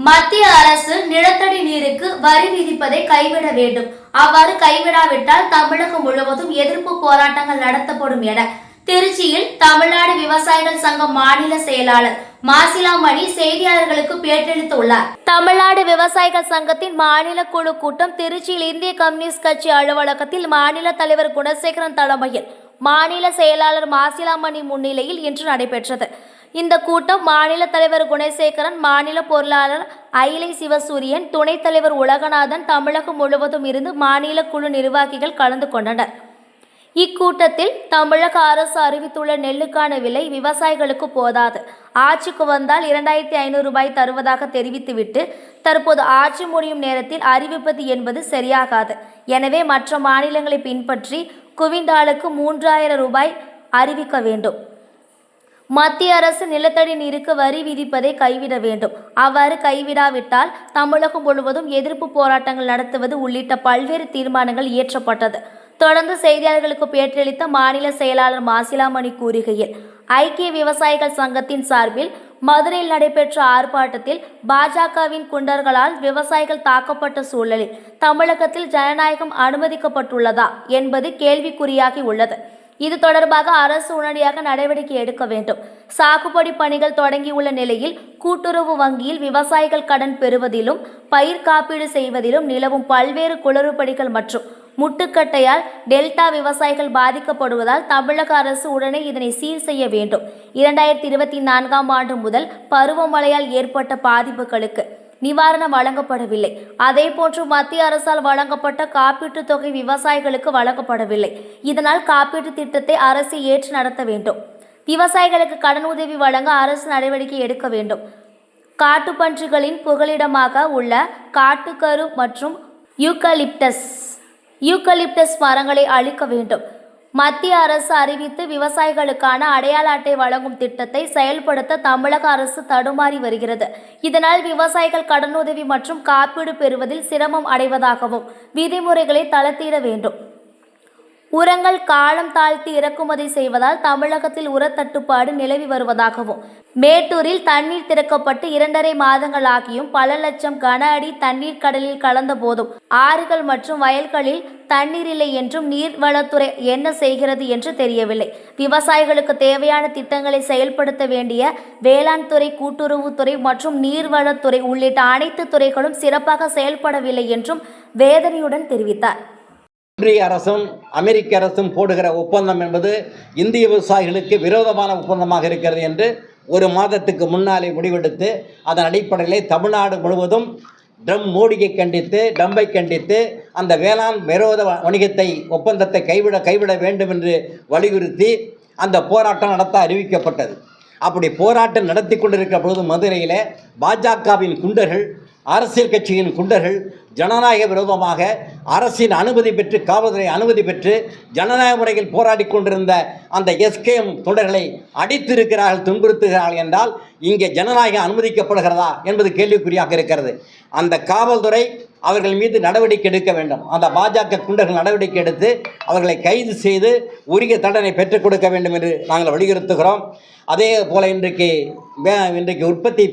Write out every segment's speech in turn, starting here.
மத்திய அரசு நிலத்தடி நீருக்கு வரி விதிப்பதை கைவிட வேண்டும். அவ்வாறு கைவிடாவிட்டால் தமிழகம் முழுவதும் எதிர்ப்பு போராட்டங்கள் நடத்தப்படும் என திருச்சியில் தமிழ்நாடு விவசாயிகள் சங்கம் மாநில செயலாளர் மாசிலாமணி செய்தியாளர்களுக்கு பேட்டியளித்துள்ளார். தமிழ்நாடு விவசாயிகள் சங்கத்தின் மாநில குழு கூட்டம் திருச்சியில் இந்திய கம்யூனிஸ்ட் கட்சி அலுவலகத்தில் மாநில தலைவர் குணசேகரன் தலைமையில் மாநில செயலாளர் மாசிலாமணி முன்னிலையில் இன்று நடைபெற்றது. இந்த கூட்டம் மாநில தலைவர் குணசேகரன், மாநில பொருளாளர் அயிலை சிவசூரியன், துணைத் தலைவர் உலகநாதன், தமிழகம் முழுவதும் இருந்து மாநில குழு நிர்வாகிகள் கலந்து கொண்டனர். இக்கூட்டத்தில் தமிழக அரசு அறிவித்துள்ள நெல்லுக்கான விலை விவசாயிகளுக்கு போதாது, ஆட்சிக்கு வந்தால் 2500 ரூபாய் தருவதாக தெரிவித்துவிட்டு தற்போது ஆட்சி முடியும் நேரத்தில் அறிவிப்பது என்பது சரியாகாது. எனவே மற்ற மாநிலங்களை பின்பற்றி குவிண்டாலுக்கு 3000 ரூபாய் அறிவிக்க வேண்டும். மத்திய அரசு நிலத்தடி நீருக்கு வரி விதிப்பதை கைவிட வேண்டும். அவ்வாறு கைவிடாவிட்டால் தமிழகம் முழுவதும் எதிர்ப்பு போராட்டங்கள் நடத்துவது உள்ளிட்ட பல்வேறு தீர்மானங்கள் இயற்றப்பட்டது. தொடர்ந்து செய்தியாளர்களுக்கு பேட்டியளித்த மாநில செயலாளர் மாசிலாமணி கூறுகையில், ஐக்கிய விவசாயிகள் சங்கத்தின் சார்பில் மதுரையில் நடைபெற்ற ஆர்ப்பாட்டத்தில் பாஜகவின் குண்டர்களால் விவசாயிகள் தாக்கப்பட்ட சூழலில் தமிழகத்தில் ஜனநாயகம் அனுமதிக்கப்பட்டுள்ளதா என்பது கேள்விக்குறியாகி உள்ளது. இது தொடர்பாக அரசு உடனடியாக நடவடிக்கை எடுக்க வேண்டும். சாகுபடி பணிகள் தொடங்கியுள்ள நிலையில் கூட்டுறவு வங்கியில் விவசாயிகள் கடன் பெறுவதிலும் பயிர் காப்பீடு செய்வதிலும் நிலவும் பல்வேறு குளறுபடிகள் மற்றும் முட்டுக்கட்டையால் டெல்டா விவசாயிகள் பாதிக்கப்படுவதால் தமிழக அரசு உடனே இதனை சீர் செய்ய வேண்டும். 2024ஆம் ஆண்டு முதல் பருவமழையால் ஏற்பட்ட பாதிப்புகளுக்கு நிவாரணம் வழங்கப்படவில்லை. அதேபோன்று மத்திய அரசால் வழங்கப்பட்ட காப்பீட்டுத் தொகை விவசாயிகளுக்கு வழங்கப்படவில்லை. இதனால் காப்பீட்டு திட்டத்தை அரசு ஏற்று நடத்த வேண்டும். விவசாயிகளுக்கு கடன் உதவி வழங்க அரசு நடவடிக்கை எடுக்க வேண்டும். காட்டுப்பன்றிகளின் புகலிடமாக உள்ள காட்டுக்கரு மற்றும் யூக்கலிப்டஸ் மரங்களை அழிக்க வேண்டும். மத்திய அரசு அறிவித்து விவசாயிகளுக்கான அடையாள அட்டை வழங்கும் திட்டத்தை செயல்படுத்த தமிழக அரசு தடுமாறி வருகிறது. இதனால் விவசாயிகள் கடனுதவி மற்றும் காப்பீடு பெறுவதில் சிரமம் அடைவதாகவும் விதிமுறைகளை தளர்த்திட வேண்டும். உரங்கள் காலம் தாழ்த்தி இறக்குமதி செய்வதால் தமிழகத்தில் உரத்தட்டுப்பாடு நிலவி வருவதாகவும், மேட்டூரில் தண்ணீர் திறக்கப்பட்டு 2.5 மாதங்கள் ஆகியும் பல லட்சம் கன அடி தண்ணீர் கடலில் கலந்த போதும் ஆறுகள் மற்றும் வயல்களில் தண்ணீர் இல்லை என்றும் நீர்வளத்துறை என்ன செய்கிறது என்று தெரியவில்லை. விவசாயிகளுக்கு தேவையான திட்டங்களை செயல்படுத்த வேண்டிய வேளாண் துறை, கூட்டுறவுத்துறை மற்றும் நீர்வளத்துறை உள்ளிட்ட அனைத்து துறைகளும் சிறப்பாக செயல்படவில்லை என்றும் வேதனையுடன் தெரிவித்தார். ஒன்றிய அரசும் அமெரிக்க அரசும் போடுகிற ஒப்பந்தம் என்பது இந்திய விவசாயிகளுக்கு விரோதமான ஒப்பந்தமாக இருக்கிறது என்று ஒரு மாதத்துக்கு முன்னாலே முடிவெடுத்து அதன் அடிப்படையிலே தமிழ்நாடு முழுவதும் மோடியை கண்டித்து, டம்பை கண்டித்து அந்த வேளாண் விரோத வணிகத்தை ஒப்பந்தத்தை கைவிட வேண்டும் என்று வலியுறுத்தி அந்த போராட்டம் நடத்த அறிவிக்கப்பட்டது. அப்படி போராட்டம் நடத்தி கொண்டிருக்கிற பொழுது மதுரையில் பாஜகவின் குண்டர்கள், அரசியல் கட்சியின் குண்டர்கள் ஜனநாயக விரோதமாக அரசின் அனுமதி பெற்று, காவல்துறை அனுமதி பெற்று ஜனநாயக முறையில் போராடி கொண்டிருந்த அந்த எஸ்கேஎம் தொண்டர்களை அடித்திருக்கிறார்கள், துன்புறுத்துகிறார்கள் என்றால் இங்கே ஜனநாயகம் அனுமதிக்கப்படுகிறதா என்பது கேள்விக்குறியாக இருக்கிறது. அந்த காவல்துறை அவர்கள் மீது நடவடிக்கை எடுக்க வேண்டும். அந்த பாஜக குண்டர்கள் நடவடிக்கை எடுத்து அவர்களை கைது செய்து உரிய தண்டனை பெற்றுக் கொடுக்க வேண்டும் என்று நாங்கள் வலியுறுத்துகிறோம். அதே போல் இன்றைக்கு உற்பத்தி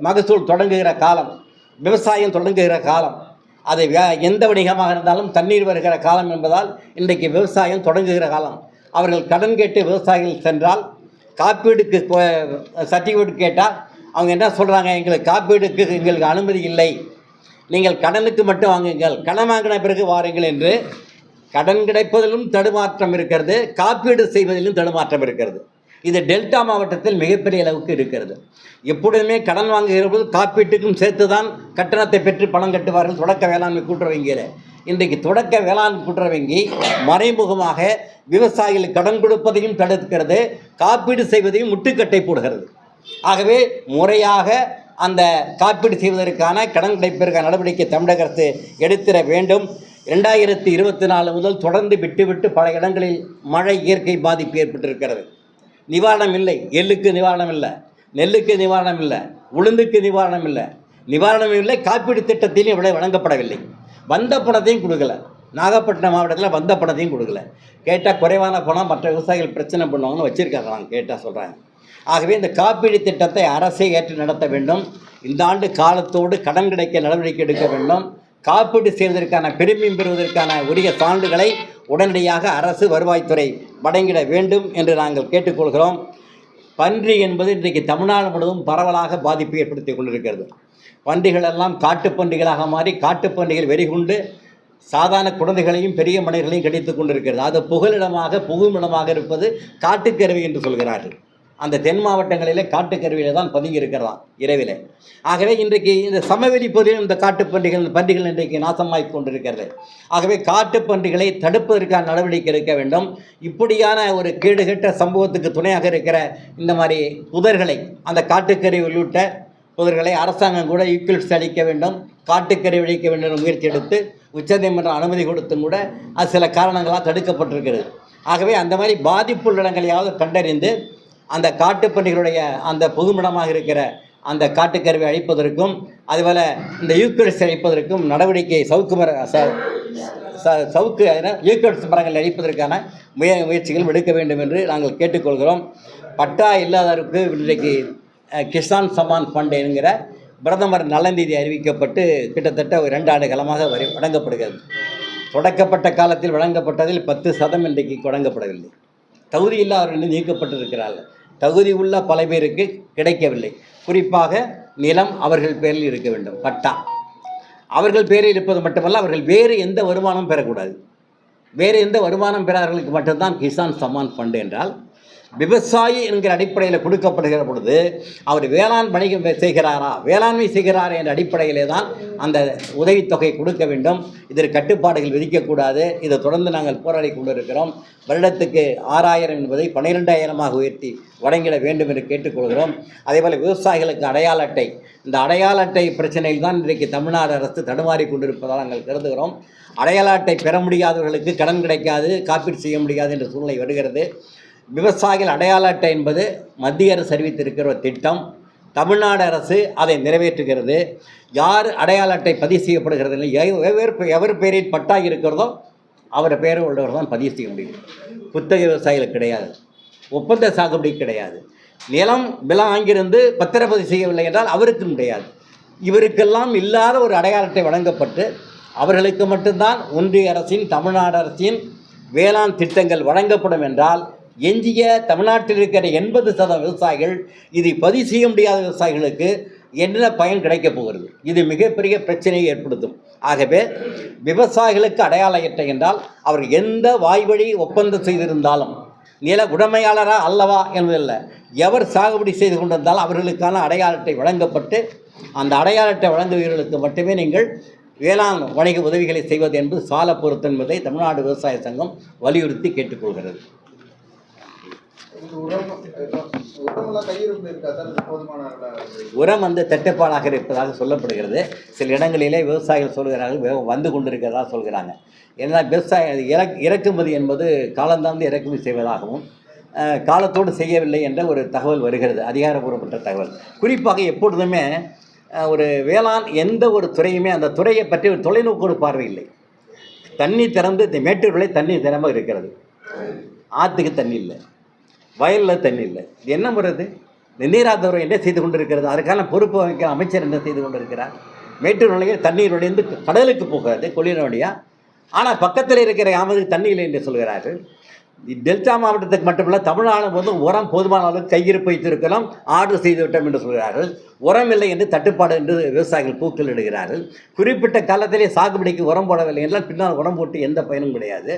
மகசூல் தொடங்குகிற காலம், விவசாயம் தொடங்குகிற காலம், அது எந்த வணிகமாக இருந்தாலும் தண்ணீர் வருகிற காலம் என்பதால் இன்றைக்கு விவசாயம் தொடங்குகிற காலம். அவர்கள் கடன் கேட்டு விவசாயிகள் சென்றால் காப்பீடுக்கு சர்டிஃபிகேட் கேட்டால் அவங்க என்ன சொல்கிறாங்க, எங்களுக்கு காப்பீடுக்கு எங்களுக்கு அனுமதி இல்லை, நீங்கள் கடனுக்கு மட்டும் வாங்குங்கள், கடன் வாங்கின பிறகு வாருங்கள் என்று. கடன் கிடைப்பதிலும் தடுமாற்றம் இருக்கிறது, காப்பீடு செய்வதிலும் தடுமாற்றம் இருக்கிறது. இது டெல்டா மாவட்டத்தில் மிகப்பெரிய அளவுக்கு இருக்கிறது. எப்பொழுதுமே கடன் வாங்குகிற போது காப்பீட்டுக்கும் சேர்த்து தான் கட்டணத்தை பெற்று பணம் கட்டுவார்கள் தொடக்க வேளாண்மை கூட்டுறவு வங்கியில். இன்றைக்கு தொடக்க வேளாண் கூட்டுறவு வங்கி மறைமுகமாக விவசாயிகளுக்கு கடன் கொடுப்பதையும் தடுக்கிறது, காப்பீடு செய்வதையும் முட்டுக்கட்டை போடுகிறது. ஆகவே முறையாக அந்த காப்பீடு செய்வதற்கான கடன் கிடைப்பதற்கான நடவடிக்கை தமிழக அரசு எடுத்திட வேண்டும். 2024 முதல் தொடர்ந்து விட்டு பல இடங்களில் மழை இயற்கை பாதிப்பு ஏற்பட்டிருக்கிறது. நிவாரணம் இல்லை. எள்ளுக்கு நிவாரணம் இல்லை, நெல்லுக்கு நிவாரணம் இல்லை, உளுந்துக்கு நிவாரணம் இல்லை, காப்பீடு திட்டத்திலையும் இவ்வளவு வழங்கப்படவில்லை. வந்த பணத்தையும் கொடுக்கல. நாகப்பட்டினம் மாவட்டத்தில் வந்த பணத்தையும் கொடுக்கல. கேட்டால் குறைவான பணம் மற்ற விவசாயிகள் பிரச்சனை பண்ணுவாங்கன்னு வச்சுருக்காங்க. கேட்டால் சொல்கிறாங்க. ஆகவே இந்த காப்பீடு திட்டத்தை அரசே ஏற்று நடத்த வேண்டும். இந்த ஆண்டு காலத்தோடு கடன் கிடைக்க நடவடிக்கை எடுக்க வேண்டும். காப்பீடு செய்வதற்கான பிரீமியம் பெறுவதற்கான உரிய சான்றுகளை உடனடியாக அரசு வருவாய்த்துறை வழங்கிட வேண்டும் என்று நாங்கள் கேட்டுக்கொள்கிறோம். பன்றி என்பது இன்றைக்கு தமிழ்நாடு முழுவதும் பரவலாக பாதிப்பை ஏற்படுத்தி கொண்டிருக்கிறது. பன்றிகள் எல்லாம் காட்டுப்பன்றிகளாக மாறி காட்டுப்பன்றிகள் வெறிகொண்டு சாதாரண குழந்தைகளையும் பெரிய மனிதர்களையும் கடித்து கொண்டிருக்கிறது. அது புகுமிடமாக இருப்பது காட்டுக்கருவி என்று சொல்கிறார்கள். அந்த தென் மாவட்டங்களிலே காட்டுக்கருவியில் தான் பதுங்கி இருக்கிறதாம் இரவிலே. ஆகவே இன்றைக்கு இந்த சமவெளி பகுதியில் இந்த பன்றிகள் இன்றைக்கு நாசமாகிக் கொண்டிருக்கிறது. ஆகவே காட்டுப்பன்றிகளை தடுப்பதற்கான நடவடிக்கை எடுக்க வேண்டும். இப்படியான ஒரு கேடுகட்ட சம்பவத்துக்கு துணையாக இருக்கிற இந்த மாதிரி புதர்களை, அந்த காட்டுக்கருவி உள்ளிட்ட புதர்களை அரசாங்கம் கூட ஈக்குவல்ஸ் அளிக்க வேண்டும், காட்டுக்கருவி அளிக்க வேண்டும் என்ற முயற்சி எடுத்து உச்சநீதிமன்றம் அனுமதி கொடுத்தும் கூட அது சில காரணங்களால் தடுக்கப்பட்டிருக்கிறது. ஆகவே அந்த மாதிரி பாதிப்புள்ள இடங்களையாவது கண்டறிந்து அந்த காட்டுப்பன்றிகளுடைய அந்த புகுமிடமாக இருக்கிற அந்த காட்டுக்கருவை அழிப்பதற்கும் அதுபோல் இந்த யூக்கலிப்டஸ் அழிப்பதற்கும் நடவடிக்கை யூக்கலிப்டஸ் மரங்கள் அழிப்பதற்கான முயற்சிகள் எடுக்க வேண்டும் என்று நாங்கள் கேட்டுக்கொள்கிறோம். பட்டா இல்லாதவருக்கு இன்றைக்கு கிசான் சம்மான் ஃபண்ட் என்கிற பிரதமர் நலநிதி அறிவிக்கப்பட்டு கிட்டத்தட்ட 2 ஆண்டு காலமாக வழங்கப்படுகிறது. தொடக்கப்பட்ட காலத்தில் வழங்கப்பட்டதில் 10% இன்றைக்கு வழங்கப்படவில்லை. தகுதி இல்லாதவர்கள் நீக்கப்பட்டிருக்கிறார்கள். தகுதி உள்ள பல பேருக்கு கிடைக்கவில்லை. குறிப்பாக நிலம் அவர்கள் பேரில் இருக்க வேண்டும். பட்டா அவர்கள் பேரில் இருப்பது மட்டுமல்ல, அவர்கள் வேறு எந்த வருமானம் பெறக்கூடாது. வேறு எந்த வருமானம் பெறாதவர்களுக்கு மட்டும்தான் கிசான் சம்மான் ஃபண்டு என்றால், விவசாயி என்கிற அடிப்படையில் கொடுக்கப்படுகிற பொழுது அவர் வேளாண் வணிகம் செய்கிறாரா, வேளாண்மை செய்கிறாரா என்ற அடிப்படையிலே தான் அந்த உதவித்தொகை கொடுக்க வேண்டும். இதற்கு கட்டுப்பாடுகள் விதிக்கக்கூடாது. இதை தொடர்ந்து நாங்கள் போராடி கொண்டிருக்கிறோம். வருடத்துக்கு 6000 என்பதை 12,000 உயர்த்தி வழங்கிட வேண்டும் என்று கேட்டுக்கொள்கிறோம். அதேபோல் விவசாயிகளுக்கு அடையாள அட்டை, இந்த அடையாள அட்டை பிரச்சனையில் தான் இன்றைக்கு தமிழ்நாடு அரசு தடுமாறி கொண்டிருப்பதால் நாங்கள் கருதுகிறோம். அடையாள அட்டை பெற முடியாதவர்களுக்கு கடன் கிடைக்காது, காப்பீடு செய்ய முடியாது என்ற சூழ்நிலை வருகிறது. விவசாயிகள் அடையாள அட்டை என்பது மத்திய அரசு அறிவித்திருக்கிற ஒரு திட்டம். தமிழ்நாடு அரசு அதை நிறைவேற்றுகிறது. யார் அடையாள அட்டை பதிவு செய்யப்படுகிறது இல்லை, எவர் பேரில் பட்டா இருக்கிறதோ அவர் பேர் உள்ளவர் தான் பதிவு செய்ய முடியும். புத்தக விவசாயிகள் கிடையாது, ஒப்பந்த சாகுபடி கிடையாது. நிலம் விலம் வாங்கியிருந்து பத்திரப்பதிவு செய்யவில்லை என்றால் அவருக்கும் கிடையாது. இவருக்கெல்லாம் இல்லாத ஒரு அடையாள அட்டை வழங்கப்பட்டு அவர்களுக்கு மட்டும்தான் ஒன்றிய அரசின் தமிழ்நாடு அரசின் வேளாண் திட்டங்கள் வழங்கப்படும் என்றால், எஞ்சிய தமிழ்நாட்டில் இருக்கிற 80% விவசாயிகள் இதை பதிவு செய்ய முடியாத விவசாயிகளுக்கு என்ன பயன் கிடைக்கப் போகிறது? இது மிகப்பெரிய பிரச்சனையை ஏற்படுத்தும். ஆகவே விவசாயிகளுக்கு அடையாள அட்டை என்றால் அவர் எந்த வாய்வழி ஒப்பந்தம் செய்திருந்தாலும், நில உடைமையாளரா அல்லவா என்பதில்லை, எவர் சாகுபடி செய்து கொண்டிருந்தாலும் அவர்களுக்கான அடையாள அட்டை வழங்கப்பட்டு அந்த அடையாள அட்டை வழங்குவர்களுக்கு மட்டுமே நீங்கள் வேளாண் வணிக உதவிகளை செய்வது என்பது சால பொருத்தம் என்பதை தமிழ்நாடு விவசாய சங்கம் வலியுறுத்தி கேட்டுக்கொள்கிறது. உரம் தட்டுப்பாடாக இருப்பதாக சொல்லப்படுகிறது. சில இடங்களிலே விவசாயிகள் சொல்கிறார்கள் வந்து கொண்டிருக்கிறதா சொல்கிறாங்க. ஏன்னா விவசாய இறக்குமதி என்பது காலந்தாழ்ந்து இறக்குமதி செய்வதாகவும் காலத்தோடு செய்யவில்லை என்ற ஒரு தகவல் வருகிறது, அதிகாரப்பூர்வப்பட்ட தகவல். குறிப்பாக எப்பொழுதுமே ஒரு வேளாண் எந்த ஒரு துறையுமே அந்த துறையை பற்றி ஒரு தொலைநோக்கோடு பார்வை இல்லை. தண்ணி திறந்து இந்த மேட்டூர் விலை தண்ணி திறம்ப இருக்கிறது, ஆற்றுக்கு தண்ணி இல்லை, வயலில் தண்ணி இல்லை. இது என்ன முறது? நீராதாரம் என்ன செய்து கொண்டிருக்கிறது? அதற்கான பொறுப்பு வகிக்கிற அமைச்சர் என்ன செய்து கொண்டிருக்கிறார்? மேட்டூர் நிலையில் தண்ணீர் வழிந்து கடலுக்கு போகிறது கொள்ளின வழியாக. ஆனால் பக்கத்தில் இருக்கிற யாமதுக்கு தண்ணி இல்லை என்று சொல்கிறார்கள். டெல்டா மாவட்டத்துக்கு மட்டுமல்ல, தமிழ்நாடு போதும் உரம் போதுமான அளவுக்கு கையிருப்பு வைத்திருக்கலாம், ஆர்டர் செய்துவிட்டோம் என்று சொல்கிறார்கள். உரம் இல்லை என்று தட்டுப்பாடு என்று விவசாயிகள் பூக்கள் இடுகிறார்கள். குறிப்பிட்ட காலத்திலே சாகுபடிக்கு உரம் போடவில்லை என்றால் பின்னால் உரம் போட்டு எந்த பயனும் கிடையாது.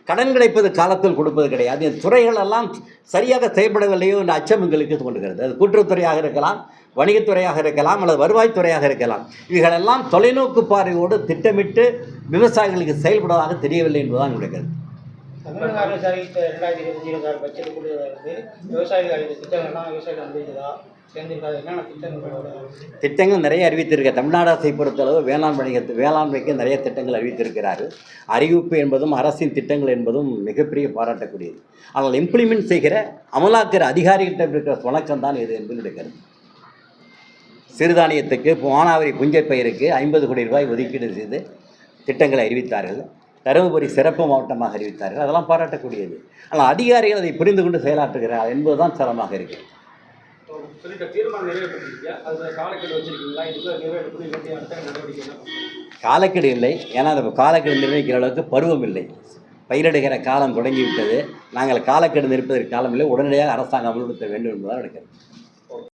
கடன் கிடைப்பது காலத்தில் கொடுப்பது கிடையாது. இந்த துறைகள் எல்லாம் சரியாக செயல்படவில்லையோ என்ற அச்சம் எங்களுக்கு கொண்டுகிறது. அது கூட்டுறவுத்துறையாக இருக்கலாம், வணிகத்துறையாக இருக்கலாம், அல்லது வருவாய்த்துறையாக இருக்கலாம். இவைகளெல்லாம் தொலைநோக்கு பார்வையோடு திட்டமிட்டு விவசாயிகளுக்கு செயல்படுவதாக தெரியவில்லை என்பதுதான் கிடைக்கிறது. தமிழக அரசு அறிவித்த 2025 பட்ஜெட் கூடுதலாக விவசாயிகள் அறிவித்த திட்டங்கள்லாம் விவசாயிகள் அறிவித்ததா சேர்ந்திருக்காது? என்னென்ன திட்டங்கள் நிறைய அறிவித்திருக்க. தமிழ்நாடு அரசை பொறுத்தளவு வேளாண்மைக்கு நிறைய திட்டங்கள் அறிவித்திருக்கிறார்கள். அறிவிப்பு என்பதும் அரசின் திட்டங்கள் என்பதும் மிகப்பெரிய பாராட்டக்கூடியது. ஆனால் இம்ப்ளிமெண்ட் செய்கிற அமலாக்கிற அதிகாரிகிட்ட இருக்கிற வணக்கம் தான் இது என்பது இருக்கிறது. சிறுதானியத்துக்கு மானாவாரி புஞ்சை பயிருக்கு 50 கோடி ரூபாய் ஒதுக்கீடு செய்து திட்டங்களை அறிவித்தார்கள். தருமபுரி சிறப்பு மாவட்டமாக அறிவித்தார்கள். அதெல்லாம் பாராட்டக்கூடியது. ஆனால் அதிகாரிகள் அதை புரிந்து கொண்டு செயலாற்றுகிறார் என்பதுதான் சிரமமாக இருக்கிறது. சொல்லிட்டு தீர்மானம் நிறைவேற்றிருக்கீங்க, அது காலக்கெடு வச்சிருக்கீங்களா? இதுக்குள்ள நிறைவேற்றக்கூடிய வேண்டிய அடுத்த நடவடிக்கை என்ன? காலக்கெடு இல்லை, ஏன்னா அந்த காலக்கெடு நிர்ணயிக்கிற அளவுக்கு பருவம் இல்லை. பயிரிடுகிற காலம் தொடங்கிவிட்டது. நாங்கள் காலக்கெடு நிற்பதற்கு காலம் இல்லை. உடனடியாக அரசாங்கம் அமல்படுத்த வேண்டும் என்பதுதான் நடக்கிறது.